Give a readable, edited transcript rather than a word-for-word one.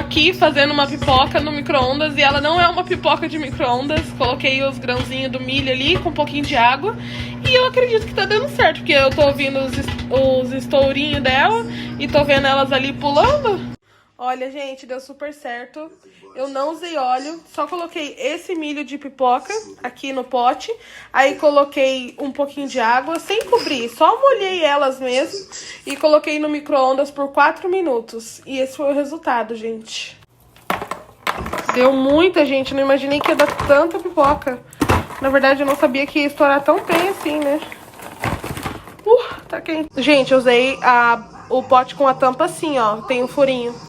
aqui fazendo uma pipoca no micro-ondas e ela não é uma pipoca de micro-ondas. Coloquei os grãozinhos do milho ali com um pouquinho de água e eu acredito que tá dando certo, porque eu tô ouvindo os estourinhos dela e tô vendo elas ali pulando. Olha, gente, deu super certo. Eu não usei óleo, só coloquei esse milho de pipoca aqui no pote. Aí coloquei um pouquinho de água, sem cobrir, só molhei elas mesmo. E coloquei no micro-ondas por 4 minutos. E esse foi o resultado, gente. Deu muita, gente. Não imaginei que ia dar tanta pipoca. Na verdade, eu não sabia que ia estourar tão bem assim, né? Tá quente. Gente, eu usei o pote com a tampa assim, ó. Tem um furinho.